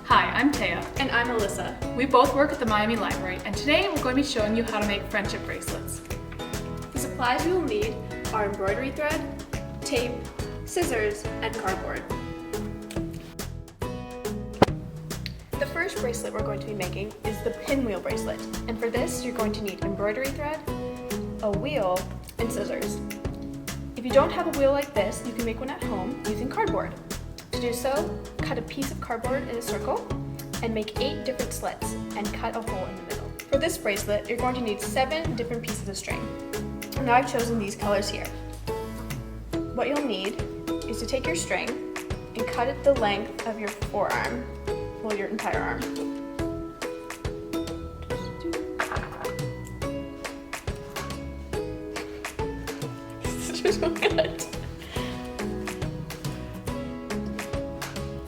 Hi, I'm Tayah. And I'm Alyssa. We both work at the Miami Library, and today we're going to be showing you how to make friendship bracelets. The supplies you will need are embroidery thread, tape, scissors, and cardboard. The first bracelet we're going to be making is the Pinwheel Bracelet, and for this you're going to need embroidery thread, a wheel, and scissors. If you don't have a wheel like this, you can make one at home using cardboard. To do so, cut a piece of cardboard in a circle and make 8 different slits and cut a hole in the middle. For this bracelet, you're going to need 7 different pieces of string. Now I've chosen these colors here. What you'll need is to take your string and cut it the length of your forearm, well, your entire arm. Scissors will cut.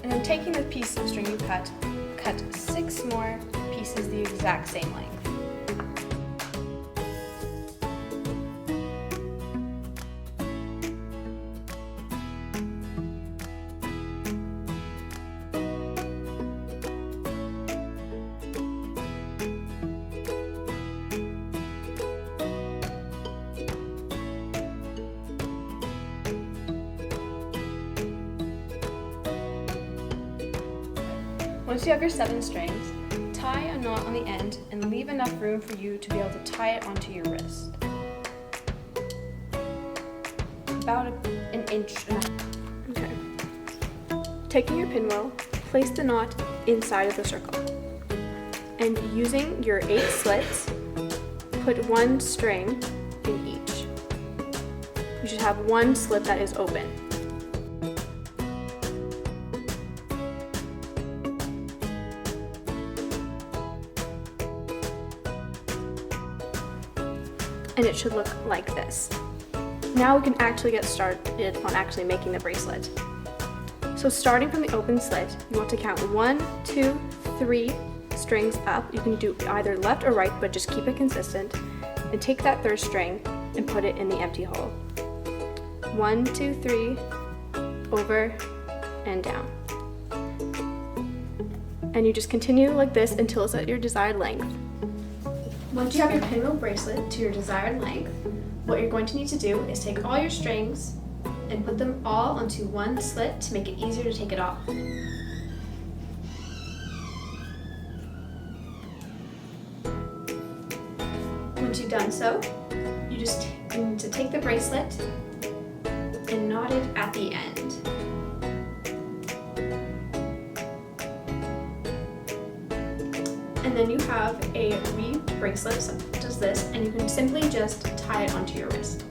And then taking the piece of string you cut 6 more pieces the exact same length. Once you have your 7 strings, tie a knot on the end and leave enough room for you to be able to tie it onto your wrist. About an inch and a half. Okay. Taking your pinwheel, place the knot inside of the circle. And using your 8 slits, put 1 string in each. You should have 1 slit that is open. And it should look like this. Now we can actually get started on actually making the bracelet. So starting from the open slit, you want to count 1, 2, 3 strings up. You can do either left or right, but just keep it consistent. And take that 3rd string and put it in the empty hole. 1, 2, 3, over and down. And you just continue like this until it's at your desired length. Once you have your pinwheel bracelet to your desired length, what you're going to need to do is take all your strings and put them all onto 1 slit to make it easier to take it off. Once you've done so, you just need to take the bracelet and knot it at the end. And then you have a weaved bracelet such as this, and you can simply just tie it onto your wrist.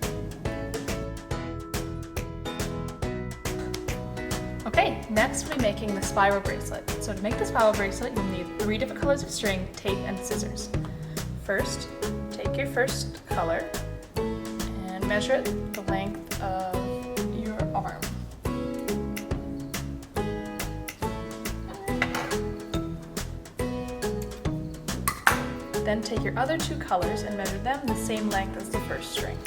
Okay, next we'll be making the spiral bracelet. So to make the spiral bracelet, you'll need 3 different colors of string, tape, and scissors. First, take your first color and measure it the length of your arm. Then take your other 2 colors and measure them the same length as the first string.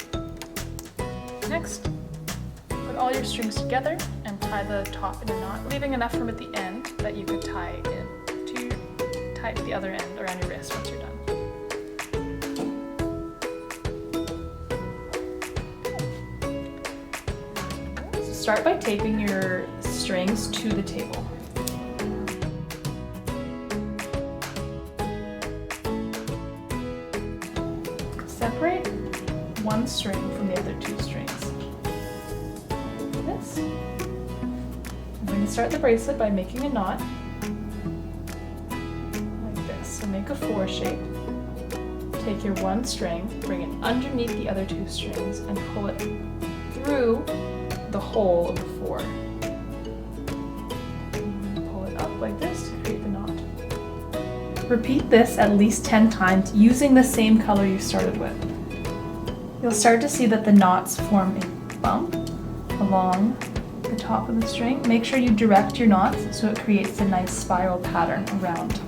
Next, put all your strings together and tie the top in a knot, leaving enough room at the end that you could tie it to the other end around your wrist once you're done. So start by taping your strings to the table. Separate 1 string from the other 2 strings. Like this. I'm going to start the bracelet by making a knot. Like this. So make a 4 shape. Take your 1 string, bring it underneath the other 2 strings, and pull it through the hole of the 4. And pull it up like this to create the knot. Repeat this at least 10 times using the same color you started with. You'll start to see that the knots form a bump along the top of the string. Make sure you direct your knots so it creates a nice spiral pattern around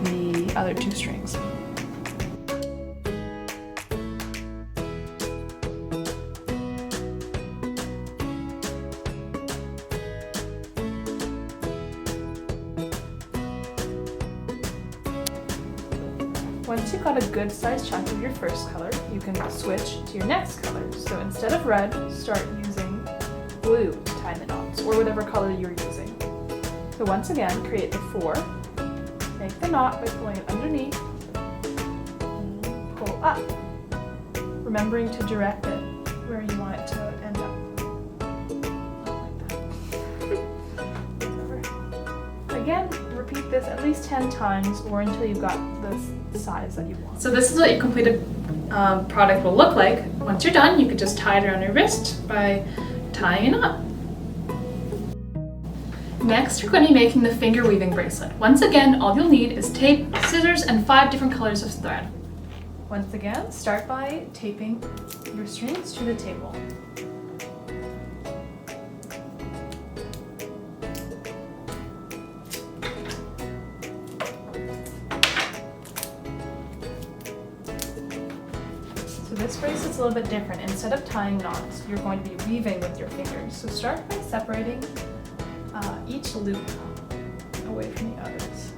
the other 2 strings. Once you've got a good sized chunk of your first color, you can switch to your next color. So instead of red, start using blue to tie the knots, or whatever color you're using. So once again, create the 4, make the knot by pulling it underneath, and pull up, remembering to direct it where you want it to end up. Not like that. Again, repeat this at least 10 times or until you've got the size that you want. So this is what your completed product will look like. Once you're done, you can just tie it around your wrist by tying a knot. Next, we're going to be making the finger weaving bracelet. Once again, all you'll need is tape, scissors, and 5 different colors of thread. Once again, start by taping your strings to the table. So this bracelet's a little bit different. Instead of tying knots, you're going to be weaving with your fingers. So start by separating each loop away from the others.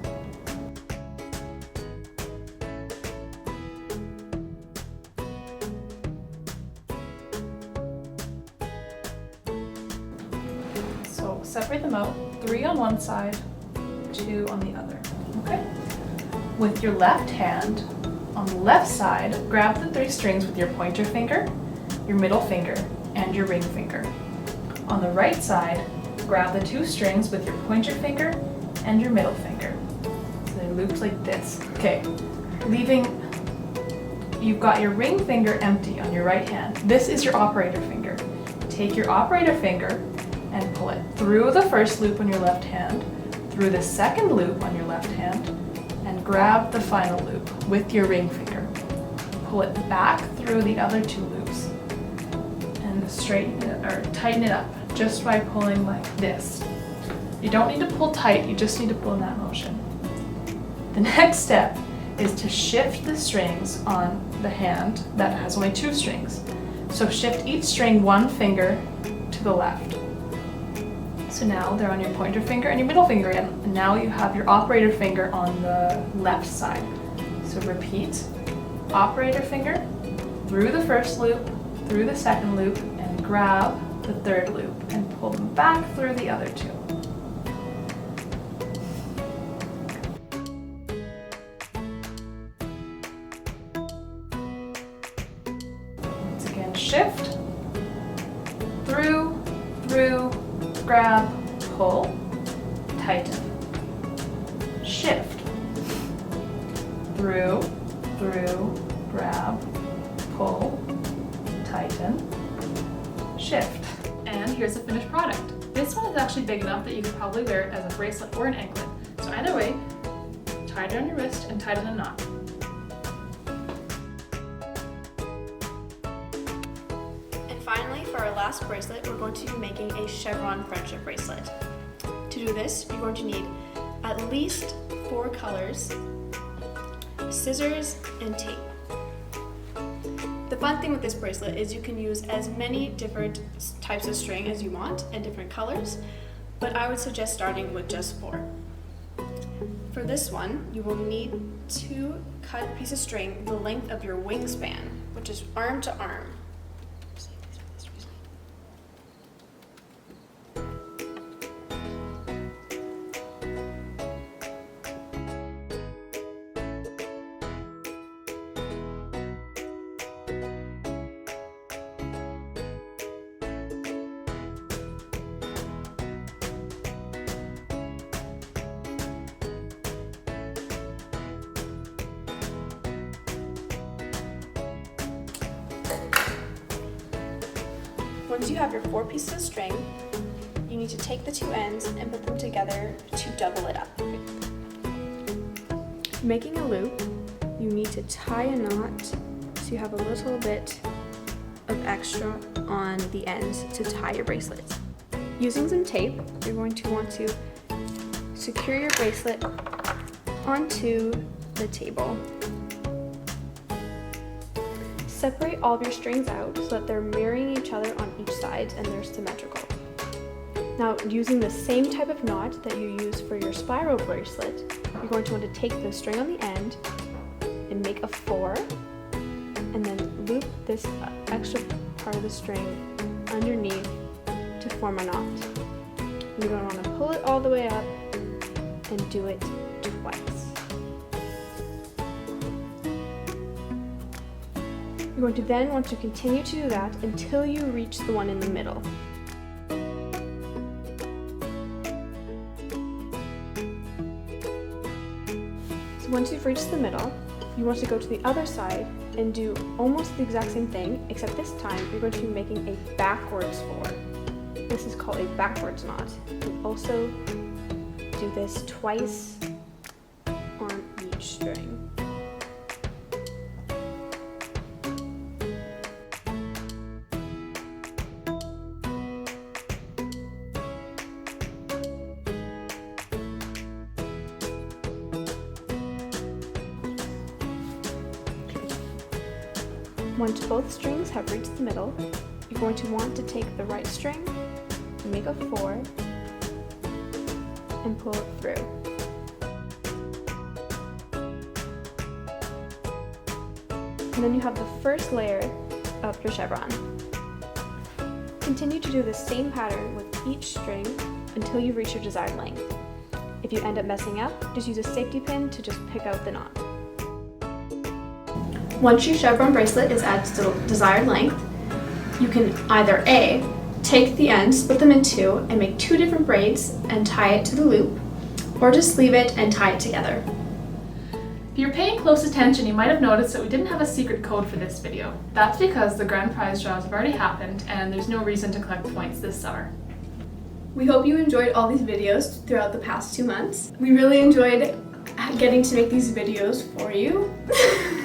So separate them out, 3 on one side, 2 on the other, okay? With your left hand, on the left side, grab the 3 strings with your pointer finger, your middle finger, and your ring finger. On the right side, grab the 2 strings with your pointer finger and your middle finger. So they loop like this. Okay, you've got your ring finger empty on your right hand. This is your operator finger. Take your operator finger and pull it through the first loop on your left hand, through the second loop on your left hand, and grab the final loop with your ring finger. Pull it back through the other 2 loops and straighten it or tighten it up just by pulling like this. You don't need to pull tight, you just need to pull in that motion. The next step is to shift the strings on the hand that has only 2 strings. So shift each string 1 finger to the left. So now they're on your pointer finger and your middle finger again. And now you have your operator finger on the left side. So repeat, operator finger through the first loop, through the second loop, and grab the third loop and pull them back through the other 2. Once again, shift, through, grab, pull, tighten, shift, through, grab, pull, tighten, shift. And here's the finished product. This one is actually big enough that you could probably wear it as a bracelet or an anklet. So either way, tie it on your wrist and tie it in a knot. And finally, for our last bracelet, we're going to be making a Chevron friendship bracelet. To do this, you're going to need at least 4 colors, scissors, and tape. The fun thing with this bracelet is you can use as many different types of string as you want and different colors, but I would suggest starting with just 4. For this one, you will need to cut a piece of string the length of your wingspan, which is arm to arm. Once you have your 4 pieces of string, you need to take the 2 ends and put them together to double it up. Making a loop, you need to tie a knot so you have a little bit of extra on the ends to tie your bracelet. Using some tape, you're going to want to secure your bracelet onto the table. Separate all of your strings out so that they're mirroring each other on each side and they're symmetrical. Now, using the same type of knot that you use for your spiral bracelet, you're going to want to take the string on the end and make a 4, and then loop this extra part of the string underneath to form a knot. You're going to want to pull it all the way up and do it twice. You're going to then want to continue to do that until you reach the one in the middle. So once you've reached the middle, you want to go to the other side and do almost the exact same thing, except this time you're going to be making a backwards 4. This is called a backwards knot. You also do this twice on each string. Once both strings have reached the middle, you're going to want to take the right string, make a 4, and pull it through. And then you have the first layer of your chevron. Continue to do the same pattern with each string until you reach your desired length. If you end up messing up, just use a safety pin to just pick out the knot. Once your chevron bracelet is at the desired length, you can either A, take the ends, split them in 2, and make 2 different braids and tie it to the loop, or just leave it and tie it together. If you're paying close attention, you might have noticed that we didn't have a secret code for this video. That's because the grand prize draws have already happened and there's no reason to collect points this summer. We hope you enjoyed all these videos throughout the past 2 months. We really enjoyed getting to make these videos for you.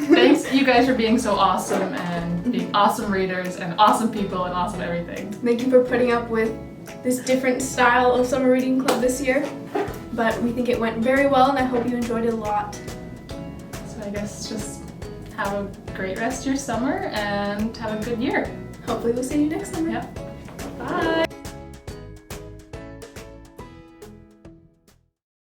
Thanks you guys for being so awesome and being awesome readers and awesome people and awesome everything. Thank you for putting up with this different style of summer reading club this year. But we think it went very well and I hope you enjoyed it a lot. So I guess just have a great rest of your summer and have a good year. Hopefully we'll see you next summer. Yep. Bye.